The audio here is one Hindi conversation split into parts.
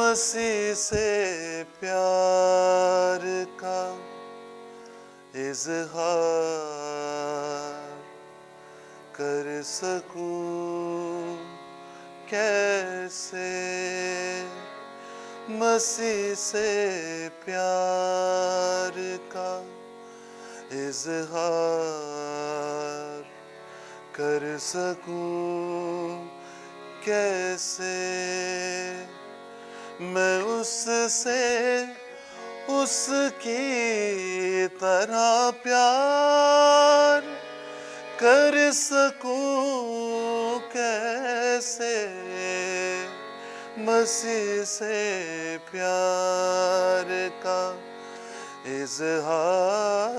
मसीह से प्यार का इजहार कर सकूं कैसे, मसीह से प्यार का इजहार कर सकूं कैसे। मैं उससे उसकी तरह प्यार कर सकूं कैसे, मसीह से प्यार का इजहार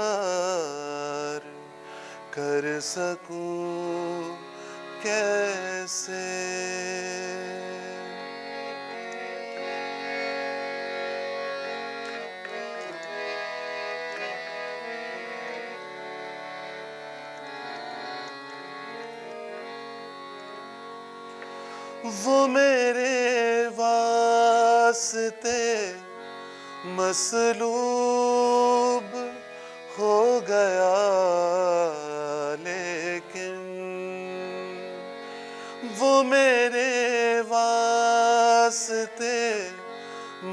कर सकूं कैसे। वो मेरे वास्ते मसलूब हो गया, लेकिन वो मेरे वास्ते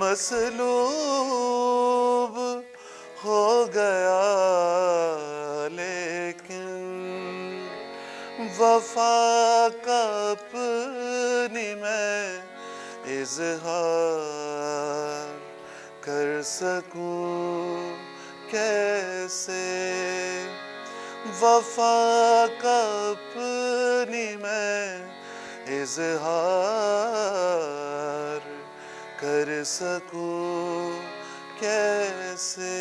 मसलूब हो गया, लेकिन वफा का अपनी मैं इजहार कर सकूं कैसे, वफा का अपनी मैं इजहार कर सकूं कैसे।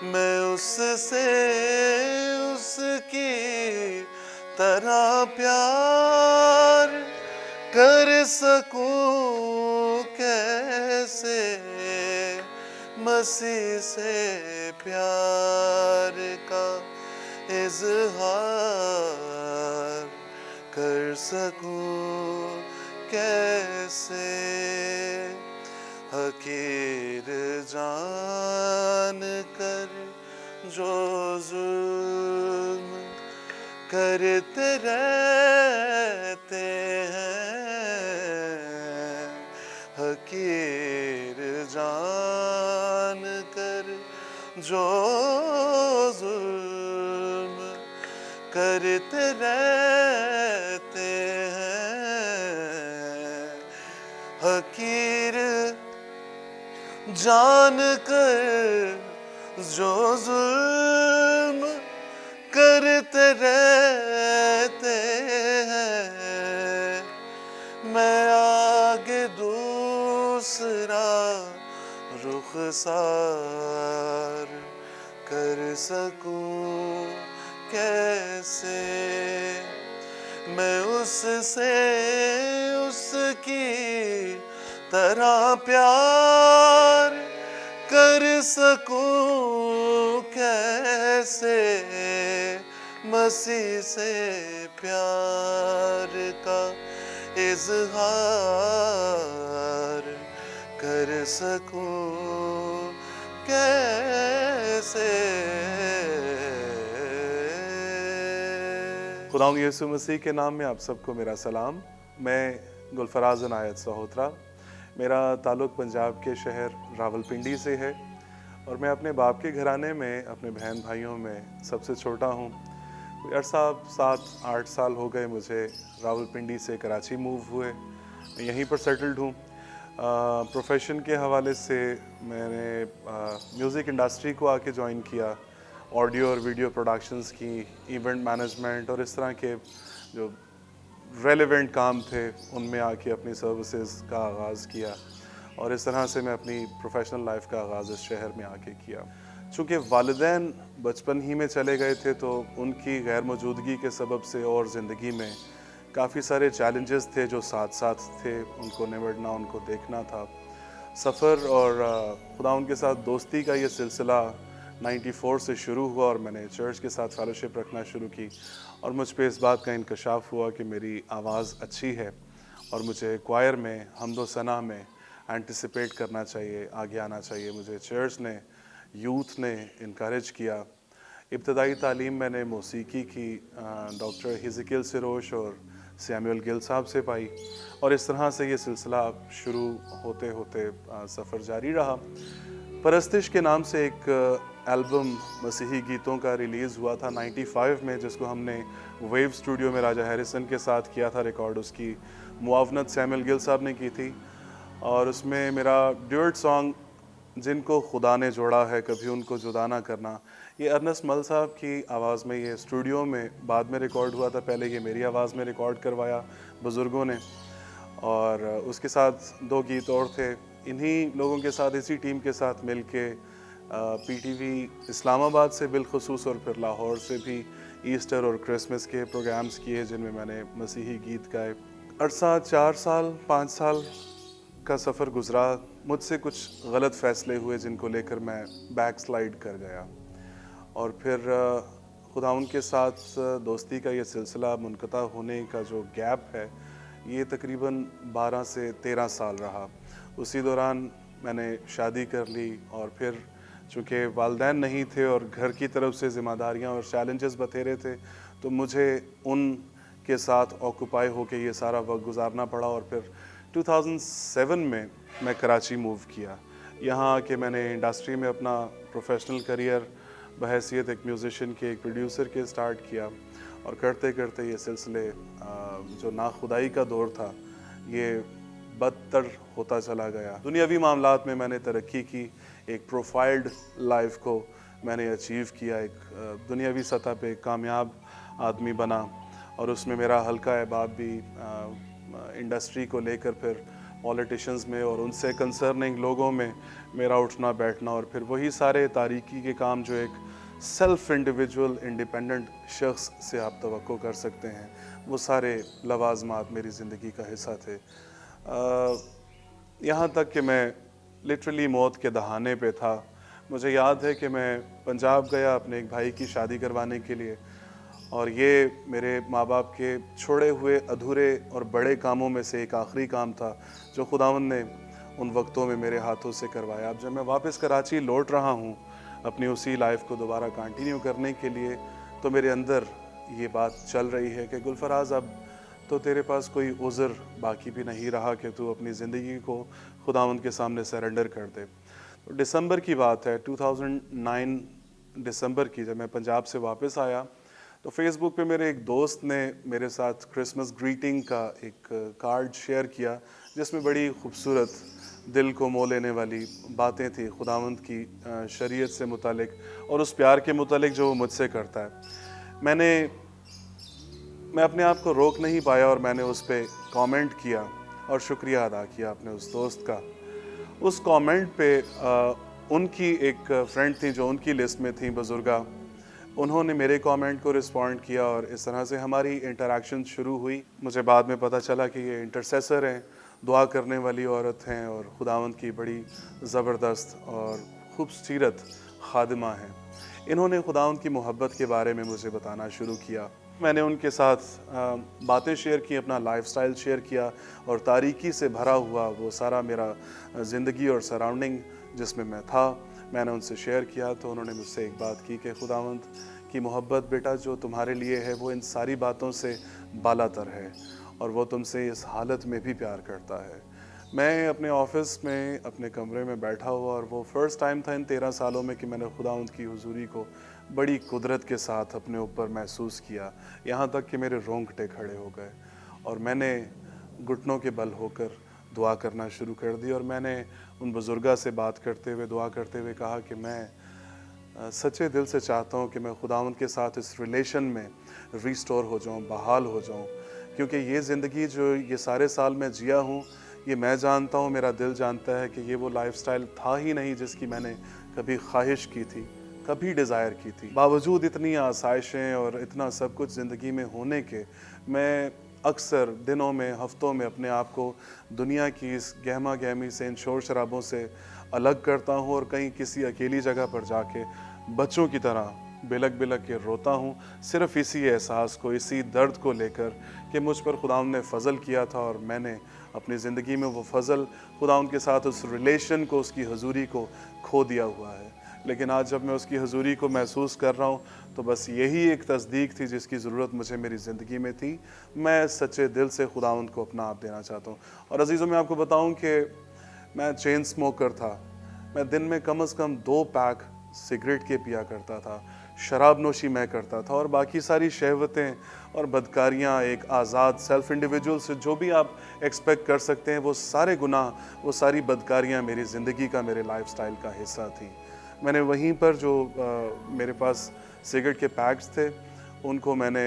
मैं उससे उसकी तरह प्यार कर सकूं कैसे, मसीह से प्यार का इजहार कर सकूं कैसे। हकीर जान कर जो जुल्म करते रहते हैं, हकीर जान कर जो जुल्म करते रहते हैं, हकीर जान कर जो जुल्म करते रहते हैं, मैं आगे दूसरा रुखसार कर सकूं कैसे। मैं उससे उसकी तरह प्यार कर सकूं कैसे, मसीह से प्यार का इजहार कर सकूं कैसे। खुदावंद यीशु मसीह के नाम में आप सबको मेरा सलाम। मैं गुलफराज इनायत सहोत्रा, मेरा ताल्लुक़ पंजाब के शहर रावलपिंडी से है और मैं अपने बाप के घराने में अपने बहन भाइयों में सबसे छोटा हूँ। अरसा 7-8 साल हो गए मुझे रावलपिंडी से कराची मूव हुए, मैं यहीं पर सेटल्ड हूँ। प्रोफेशन के हवाले से मैंने म्यूज़िक इंडस्ट्री को आके ज्वाइन किया, ऑडियो और वीडियो प्रोडक्शंस की, इवेंट मैनेजमेंट और इस तरह के जो रेलेवेंट काम थे उनमें आके अपनी सर्विसेज का आगाज़ किया और इस तरह से मैं अपनी प्रोफेशनल लाइफ का आगाज़ इस शहर में आके किया। चूँकि वालिदैन बचपन ही में चले गए थे तो उनकी गैर मौजूदगी के सबब से और ज़िंदगी में काफ़ी सारे चैलेंजेस थे जो साथ साथ थे, उनको निबटना, उनको देखना था। सफ़र और खुदा उनके साथ दोस्ती का ये सिलसिला 94 से शुरू हुआ और मैंने चर्च के साथ फेलोशिप रखना शुरू की और मुझ पे इस बात का इंकशाफ हुआ कि मेरी आवाज़ अच्छी है और मुझे क्वायर में, हम्दो सना में एंटिसिपेट करना चाहिए, आगे आना चाहिए। मुझे चर्च ने, यूथ ने इनकरेज किया। इब्तदाई तालीम मैंने मौसीकी की डॉक्टर हिज़कियल सिरोश और सैमुअल गिल साहब से पाई, और इस तरह से ये सिलसिला शुरू होते होते सफ़र जारी रहा। परस्तिश के नाम से एक एल्बम मसीही गीतों का रिलीज़ हुआ था 95 में, जिसको हमने वेव स्टूडियो में राजा हैरिसन के साथ किया था रिकॉर्ड। उसकी मुआवनत सैमुअल गिल साहब ने की थी, और उसमें मेरा ड्यूट सॉन्ग जिनको खुदा ने जोड़ा है कभी उनको जुदा ना करना, ये अर्नस्ट मल साहब की आवाज़ में ये स्टूडियो में बाद में रिकॉर्ड हुआ था। पहले ये मेरी आवाज़ में रिकॉर्ड करवाया बुज़ुर्गों ने, और उसके साथ 2 गीत और थे। इन्हीं लोगों के साथ, इसी टीम के साथ मिल के पीटीवी इस्लामाबाद से बिलखसूस और फिर लाहौर से भी ईस्टर और क्रिसमस के प्रोग्राम्स किए, जिनमें मैंने मसीही गीत गाए। अरसा 4 साल 5 साल का सफ़र गुज़रा। मुझसे कुछ गलत फ़ैसले हुए जिनको लेकर मैं बैक स्लाइड कर गया, और फिर खुदा उनके साथ दोस्ती का ये सिलसिला मुनक़ता होने का जो गैप है, ये तकरीबन 12 से 13 साल रहा। उसी दौरान मैंने शादी कर ली, और फिर चूँकि वालिदैन नहीं थे और घर की तरफ से ज़िम्मेदारियाँ और चैलेंजेस बथेरे थे, तो मुझे उनके साथ ऑक्यूपाई होकर ये सारा वक्त गुजारना पड़ा। और फिर 2007 में मैं कराची मूव किया। यहाँ आके मैंने इंडस्ट्री में अपना प्रोफेशनल करियर बहैसियत एक म्यूज़िशियन के, एक प्रोड्यूसर के स्टार्ट किया, और करते करते ये सिलसिले जो नाखुदाई का दौर था, ये बदतर होता चला गया। दुनियावी मामलात में मैंने तरक्की की, एक प्रोफाइल्ड लाइफ को मैंने अचीव किया, एक दुनियावी सतह पे कामयाब आदमी बना, और उसमें मेरा हल्का अहबाब भी इंडस्ट्री को लेकर फिर पॉलिटिशियंस में और उनसे कंसर्निंग लोगों में मेरा उठना बैठना, और फिर वही सारे तारीकी के काम जो एक सेल्फ इंडिविजुअल इंडिपेंडेंट शख्स से आप तवक्को कर सकते हैं, वो सारे लवाजमात मेरी ज़िंदगी का हिस्सा थे। यहाँ तक कि मैं लिटरली मौत के दहाने पे था। मुझे याद है कि मैं पंजाब गया अपने एक भाई की शादी करवाने के लिए, और ये मेरे माँ बाप के छोड़े हुए अधूरे और बड़े कामों में से एक आखिरी काम था जो खुदावंद ने उन वक्तों में मेरे हाथों से करवाया। अब जब मैं वापस कराची लौट रहा हूँ अपनी उसी लाइफ को दोबारा कंटिन्यू करने के लिए, तो मेरे अंदर ये बात चल रही है कि गुलफराज, अब तो तेरे पास कोई उज़र बाकी भी नहीं रहा कि तू अपनी ज़िंदगी को खुदावंद के सामने सरेंडर कर दे। तो दिसंबर की बात है, 2009 दिसंबर की, जब मैं पंजाब से वापस आया, तो फेसबुक पे मेरे एक दोस्त ने मेरे साथ क्रिसमस ग्रीटिंग का एक कार्ड शेयर किया, जिसमें बड़ी खूबसूरत दिल को मोह लेने वाली बातें थी खुदावंद की शरीयत से मुतालिक और उस प्यार के मुतालिक जो वो मुझसे करता है। मैं अपने आप को रोक नहीं पाया और मैंने उस पर कमेंट किया और शुक्रिया अदा किया अपने उस दोस्त का। उस कमेंट पे उनकी एक फ्रेंड थी जो उनकी लिस्ट में थी, बुजुर्गा, उन्होंने मेरे कमेंट को रिस्पॉन्ड किया, और इस तरह से हमारी इंटरेक्शन शुरू हुई। मुझे बाद में पता चला कि ये इंटरसेसर हैं, दुआ करने वाली औरत हैं, और खुदावंद की बड़ी ज़बरदस्त और खूबसूरत खादिमा हैं। इन्होंने खुदावंद की मोहब्बत के बारे में मुझे बताना शुरू किया। मैंने उनके साथ बातें शेयर की, अपना लाइफस्टाइल शेयर किया, और तारीकी से भरा हुआ वो सारा मेरा ज़िंदगी और सराउंडिंग जिसमें मैं था, मैंने उनसे शेयर किया। तो उन्होंने मुझसे एक बात की कि खुदावंद की मोहब्बत बेटा जो तुम्हारे लिए है वो इन सारी बातों से बालातर है, और वो तुमसे इस हालत में भी प्यार करता है। मैं अपने ऑफिस में अपने कमरे में बैठा हुआ, और वो फ़र्स्ट टाइम था इन 13 सालों में कि मैंने खुदावंद की हुजूरी को बड़ी कुदरत के साथ अपने ऊपर महसूस किया, यहाँ तक कि मेरे रोंगटे खड़े हो गए, और मैंने घुटनों के बल होकर दुआ करना शुरू कर दी। और मैंने उन बुज़ुर्गा से बात करते हुए, दुआ करते हुए कहा कि मैं सच्चे दिल से चाहता हूँ कि मैं खुदावंद के साथ इस रिलेशन में रिस्टोर हो जाऊँ, बहाल हो जाऊँ, क्योंकि ये ज़िंदगी जो ये सारे साल मैं जिया हूँ, ये मैं जानता हूँ, मेरा दिल जानता है कि ये वो लाइफस्टाइल था ही नहीं जिसकी मैंने कभी ख्वाहिश की थी, कभी डिज़ायर की थी। बावजूद इतनी आसाइशें और इतना सब कुछ ज़िंदगी में होने के, मैं अक्सर दिनों में, हफ्तों में अपने आप को दुनिया की इस गहमा गहमी से, इन शोर शराबों से अलग करता हूँ, और कहीं किसी अकेली जगह पर जाके बच्चों की तरह बिलक बिलक के रोता हूँ, सिर्फ़ इसी एहसास को, इसी दर्द को लेकर कि मुझ पर खुदावंद ने फ़ज़ल किया था और मैंने अपनी ज़िंदगी में वो फ़ज़ल खुदावंद के साथ उस रिलेशन को, उसकी हज़ूरी को खो दिया हुआ है। लेकिन आज जब मैं उसकी हज़ूरी को महसूस कर रहा हूँ, तो बस यही एक तस्दीक थी जिसकी ज़रूरत मुझे मेरी ज़िंदगी में थी। मैं सच्चे दिल से खुदावंद को अपना आप देना चाहता हूँ। और अज़ीज़ों, मैं आपको बताऊँ कि मैं चेन स्मोकर था। मैं दिन में कम से कम 2 पैक सिगरेट के पिया करता था, शराब नोशी मैं करता था और बाकी सारी शहवतें और बदकारियाँ, एक आज़ाद सेल्फ इंडिविजुअल से जो भी आप एक्सपेक्ट कर सकते हैं, वो सारे गुनाह, वो सारी बदकारियाँ मेरी ज़िंदगी का, मेरे लाइफ़स्टाइल का हिस्सा थी। मैंने वहीं पर जो मेरे पास सिगरेट के पैक्स थे, उनको मैंने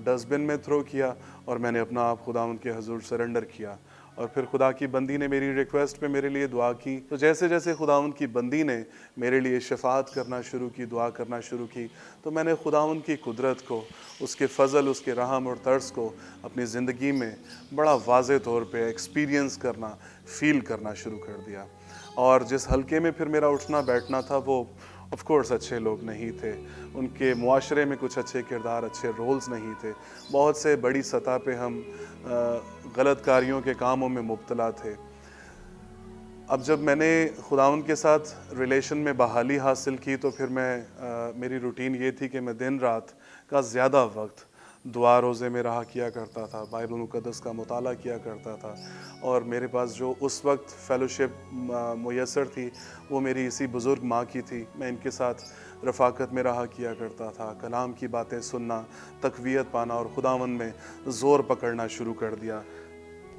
डस्टबिन में थ्रो किया और मैंने अपना आप खुदावंद के हज़ूर सरेंडर किया। और फिर खुदा की बंदी ने मेरी रिक्वेस्ट पे मेरे लिए दुआ की। तो जैसे जैसे खुदावंद की बंदी ने मेरे लिए शफ़ाअत करना शुरू की, दुआ करना शुरू की, तो मैंने खुदावंद की कुदरत को, उसके फ़ज़ल, उसके रहम और तरस को अपनी ज़िंदगी में बड़ा वाज़े तौर पे एक्सपीरियंस करना, फ़ील करना शुरू कर दिया। और जिस हलके में फिर मेरा उठना बैठना था, वो ऑफ कोर्स अच्छे लोग नहीं थे। उनके मुआशरे में कुछ अच्छे किरदार, अच्छे रोल्स नहीं थे। बहुत से बड़ी सतह पे हम गलत कारियों के कामों में मुब्तला थे। अब जब मैंने खुदावंद के साथ रिलेशन में बहाली हासिल की, तो फिर मेरी रूटीन ये थी कि मैं दिन रात का ज़्यादा वक्त दुआ रोज़े में रहा किया करता था, बाइबल मुक़द्दस का मुताला किया करता था। और मेरे पास जो उस वक्त फ़ेलोशिप मुयस्सर थी, वो मेरी इसी बुज़ुर्ग माँ की थी। मैं इनके साथ रफ़ाकत में रहा किया करता था, कलाम की बातें सुनना, तक़वियत पाना और खुदावंद में ज़ोर पकड़ना शुरू कर दिया।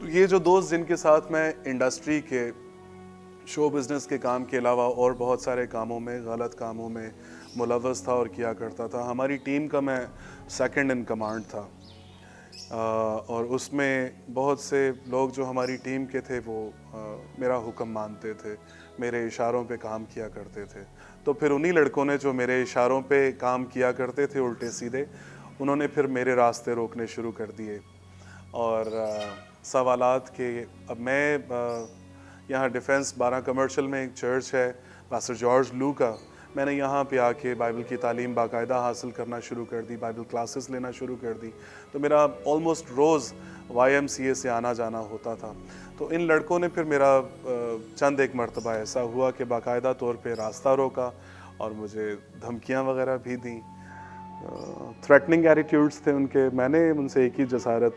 तो ये जो दोस्त जिनके साथ मैं इंडस्ट्री के, शो बिज़नेस के काम के अलावा और बहुत सारे कामों में, गलत कामों में मुलव्वस था और किया करता था, हमारी टीम का मैं सेकंड इन कमांड था। और उसमें बहुत से लोग जो हमारी टीम के थे, वो मेरा हुक्म मानते थे, मेरे इशारों पे काम किया करते थे। तो फिर उन्हीं लड़कों ने जो मेरे इशारों पे काम किया करते थे उल्टे सीधे, उन्होंने फिर मेरे रास्ते रोकने शुरू कर दिए। और सवालात के, अब मैं यहाँ डिफेंस 12 कमर्शियल में एक चर्च है, पास्टर जॉर्ज लू का, मैंने यहाँ पे आके बाइबल की तालीम बाकायदा हासिल करना शुरू कर दी, बाइबल क्लासेस लेना शुरू कर दी। तो मेरा ऑलमोस्ट रोज़ YMCA से आना जाना होता था। तो इन लड़कों ने फिर मेरा चंद एक मरतबा ऐसा हुआ कि बाकायदा तौर पे रास्ता रोका और मुझे धमकियाँ वगैरह भी दी। थ्रेटनिंग एटीट्यूड्स थे उनके। मैंने उनसे एक ही जसारत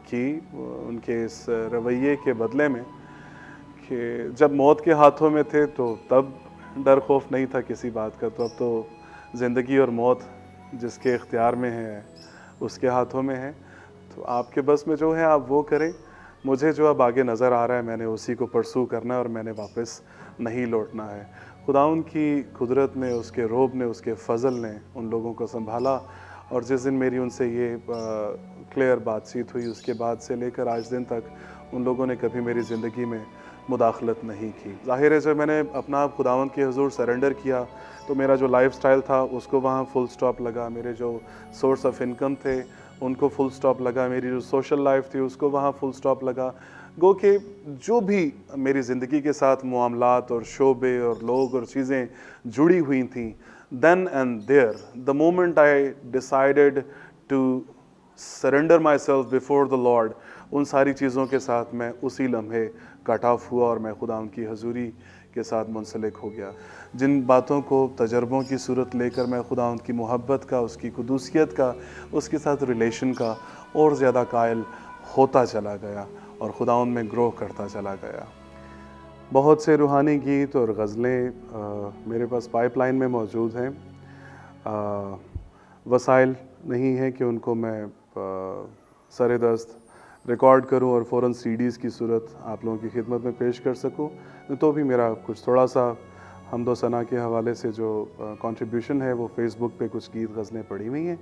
की उनके इस रवैये के बदले में कि जब मौत के हाथों में थे तो तब डर खौफ नहीं था किसी बात का, तो अब तो ज़िंदगी और मौत जिसके इख्तियार में है, उसके हाथों में है। तो आपके बस में जो है आप वो करें। मुझे जो अब आगे नज़र आ रहा है, मैंने उसी को परसू करना है और मैंने वापस नहीं लौटना है। खुदावंद की कुदरत ने, उसके रोब ने, उसके फ़ज़ल ने उन लोगों को संभाला। और जिस दिन मेरी उनसे ये क्लियर बातचीत हुई, उसके बाद से लेकर आज दिन तक उन लोगों ने कभी मेरी ज़िंदगी में मुदाखलत नहीं की। ज़ाहिर है, जब मैंने अपना आप खुदावंद के हुज़ूर सरेंडर किया, तो मेरा जो लाइफ़स्टाइल था उसको वहाँ फुल स्टॉप लगा। मेरे जो सोर्स ऑफ इनकम थे उनको फुल स्टॉप लगा। मेरी जो सोशल लाइफ थी उसको वहाँ फुल स्टॉप लगा। गो कि जो भी मेरी ज़िंदगी के साथ मामलात और शोबे और लोग और चीज़ें जुड़ी हुई थी, then and there the moment I decided to surrender myself before the Lord, उन सारी चीज़ों के साथ मैं उसी लम्हे कट ऑफ हुआ और मैं खुदा उनकी हजूरी के साथ मुंसलिक हो गया। जिन बातों को तजर्बों की सूरत लेकर मैं खुदा उनकी मोहब्बत का, उसकी कुदूसियत का, उसके साथ रिलेशन का और ज़्यादा कायल होता चला गया और खुदा में ग्रो करता चला गया। बहुत से रूहानी गीत और गज़लें मेरे पास पाइपलाइन में मौजूद हैं। वसाइल नहीं है कि उनको मैं सरे दस्त रिकॉर्ड करूं और फ़ौरन CDs की सूरत आप लोगों की खिदमत में पेश कर सकूं। तो भी मेरा कुछ थोड़ा सा हम्दो सना के हवाले से जो कंट्रीब्यूशन है, वो फेसबुक पे कुछ गीत गज़लें पड़ी हुई हैं,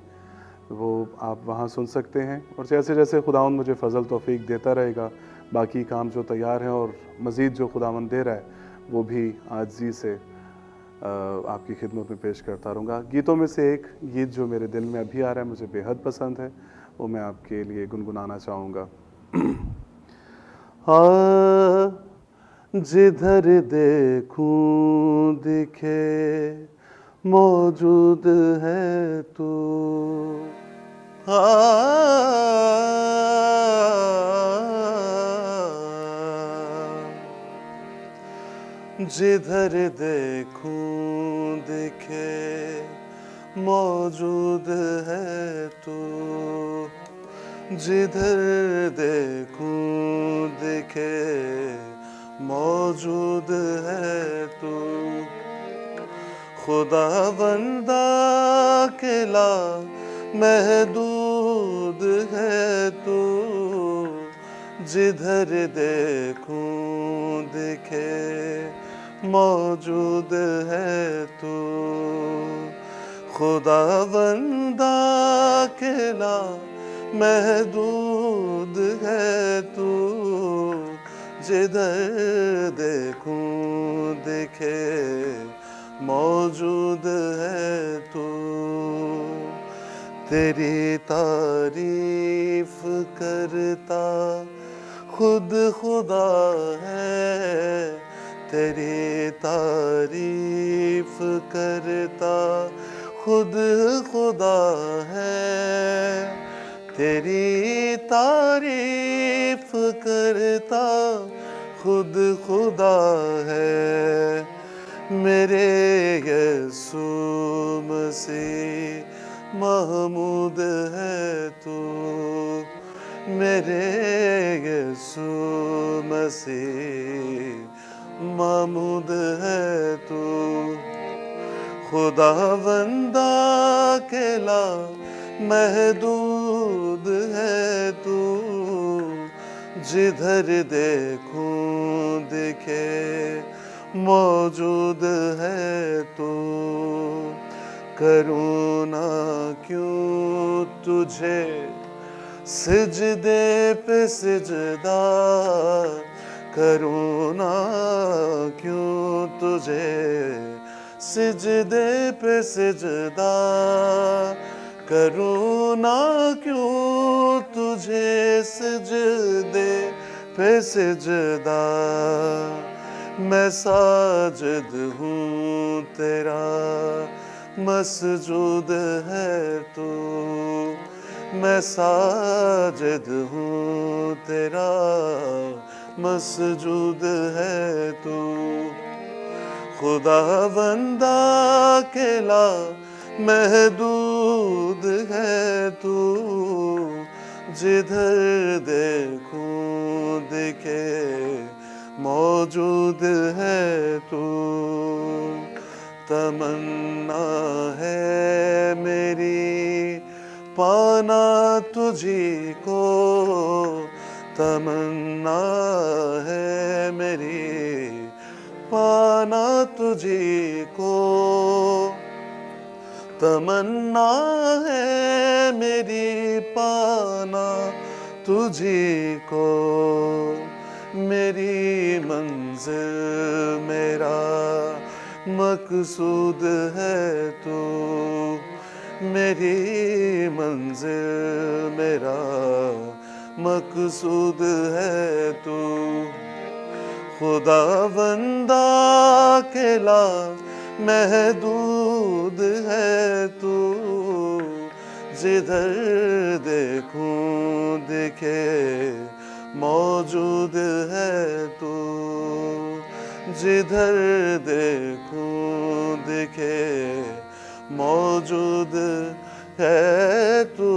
वो आप वहाँ सुन सकते हैं। और जैसे जैसे खुदावंद मुझे फ़ज़ल तौफ़ीक देता रहेगा, बाकी काम जो तैयार हैं और मज़ीद जो खुदावंद दे रहा है, वो भी आजिज़ी से आपकी खिदमत में पेश करता रहूँगा। गीतों में से एक गीत जो मेरे दिल में अभी आ रहा है, मुझे बेहद पसंद है, वो मैं आपके लिए गुनगुनाना चाहूँगा। जिधर देखूं दिखे मौजूद है तू। जिधर देखूं दिखे मौजूद है तू, जिधर देखूं दिखे मौजूद है तू। खुदा बंदा अकेला महदूद है तू, जिधर देखूं दिखे मौजूद है तू। खुदा बंदा अकेला महदूद है तू, जिधर देखूं दिखे मौजूद है तू। तेरी तारीफ करता खुद खुदा है, तेरी तारीफ करता खुद खुदा है, तेरी तारीफ करता खुद खुदा है। मेरे यीशु मसीह महमूद है तू, मेरे यीशु मसीह महमूद है तू। खुदा बंदा अकेला महदूद है तू, जिधर देखूं दिखे मौजूद है तू। करुणा क्यों तुझे सिजदे पे सिजदा, करुणा क्यों तुझे सिजदे पे सिजदा, करुणा क्यों तुझे सिजदे पे सिजदा। मैं साजिद हूँ तेरा मसजूद है तू, मैं साजिद हूँ तेरा मसजूद है तू। खुदा बंदा अकेला महदूद है तू, जिधर देखूं दिखे मौजूद है तू। तमन्ना है मेरी पाना तुझी को, तमन्ना है मेरी पाना तुझी को, तमन्ना है मेरी पाना तुझी को। मेरी मंजिल मेरा मकसूद है तू, मेरी मंजिल मेरा मकसूद है तू। खुदा बंदा अकेला महदूद है तू, जिधर देखूं दिखे मौजूद है तू, जिधर देखूं दिखे मौजूद है तू।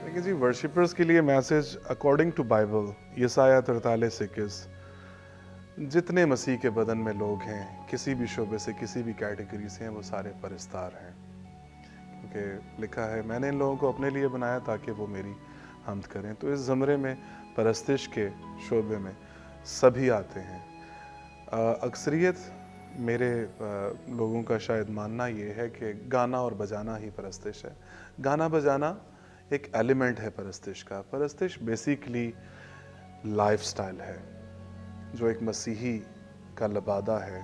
देखिए जी, वर्शिपर्स के लिए मैसेज अकॉर्डिंग टू बाइबल यसाया 43:21। जितने मसीह के बदन में लोग हैं, किसी भी शोबे से, किसी भी कैटेगरी से हैं, वो सारे परस्तार हैं, क्योंकि लिखा है मैंने इन लोगों को अपने लिए बनाया ताकि वो मेरी हम्द करें। तो इस ज़मरे में परस्तिश के शोबे में सभी आते हैं। अक्सरियत मेरे लोगों का शायद मानना ये है कि गाना और बजाना ही परस्तिश है। गाना बजाना एक एलिमेंट है परस्तिश का। परस्तिश बेसिकली लाइफस्टाइल है जो एक मसीही का लबादा है,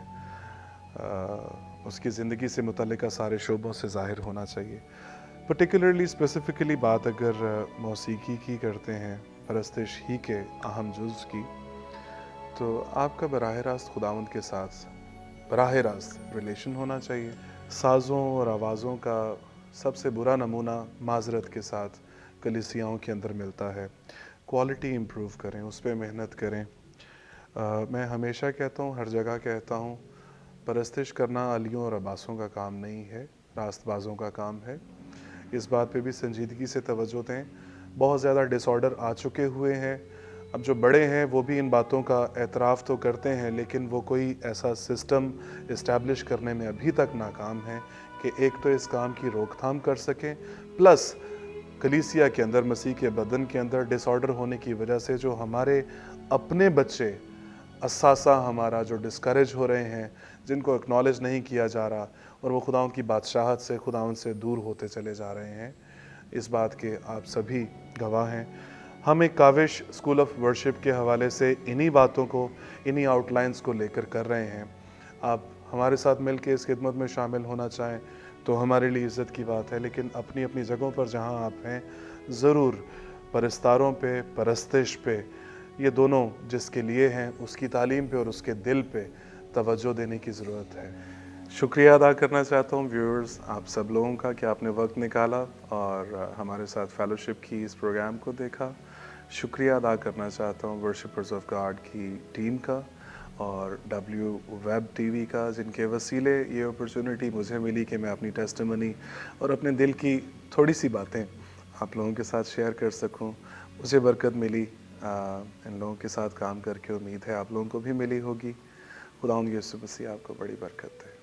उसकी ज़िंदगी से मुतल्लिका सारे शोबों से ज़ाहिर होना चाहिए। पर्टिकुलरली स्पेसिफ़िकली बात अगर मौसीकी की करते हैं, परस्तिश ही के अहम जुज़ की, तो आपका बराह रास्त खुदावंद के साथ बराह रास्त रिलेशन होना चाहिए। साज़ों और आवाज़ों का सबसे बुरा नमूना माज़रत के साथ कलीसियाओं के अंदर मिलता है। क्वालिटी इम्प्रूव करें, उस पे मेहनत करें। मैं हमेशा कहता हूँ, हर जगह कहता हूँ, परस्तिश करना अलियों और अब्बासों का काम नहीं है, रास्तबाज़ों का काम है। इस बात पे भी संजीदगी से तवज्जो दें। बहुत ज़्यादा डिसऑर्डर आ चुके हुए हैं। अब जो बड़े हैं वो भी इन बातों का एतराफ़ तो करते हैं, लेकिन वो कोई ऐसा सिस्टम इस्टेब्लिश करने में अभी तक नाकाम हैं कि एक तो इस काम की रोकथाम कर सकें, प्लस कलीसिया के अंदर, मसीह के बदन के अंदर डिसऑर्डर होने की वजह से जो हमारे अपने बच्चे असासा हमारा जो डिस्करेज हो रहे हैं, जिनको एक्नॉलेज नहीं किया जा रहा और वो खुदावंद की बादशाहत से, खुदावंद से दूर होते चले जा रहे हैं, इस बात के आप सभी गवाह हैं। हम एक काविश स्कूल ऑफ वर्शिप के हवाले से इन्हीं बातों को, इन्हीं आउटलाइंस को लेकर कर रहे हैं। आप हमारे साथ मिल के इस खिदमत में शामिल होना चाहें तो हमारे लिए इज़्ज़त की बात है, लेकिन अपनी अपनी जगहों पर जहां आप हैं, ज़रूर परस्तारों पे, परस्तिश पे, ये दोनों जिसके लिए हैं उसकी तालीम पे और उसके दिल पे तवज्जो देने की ज़रूरत है। शुक्रिया अदा करना चाहता हूँ व्यूअर्स आप सब लोगों का कि आपने वक्त निकाला और हमारे साथ फेलोशिप की इस प्रोग्राम को देखा। शुक्रिया अदा करना चाहता हूँ वर्शिपर्स ऑफ गॉड की टीम का और डब्ल्यू वेब टीवी का, जिनके वसीले ये अपॉर्चुनिटी मुझे मिली कि मैं अपनी टेस्टिमनी और अपने दिल की थोड़ी सी बातें आप लोगों के साथ शेयर कर सकूं। मुझे बरकत मिली इन लोगों के साथ काम करके, उम्मीद है आप लोगों को भी मिली होगी। खुदावंद यीशु मसीह आपको बड़ी बरकत दे।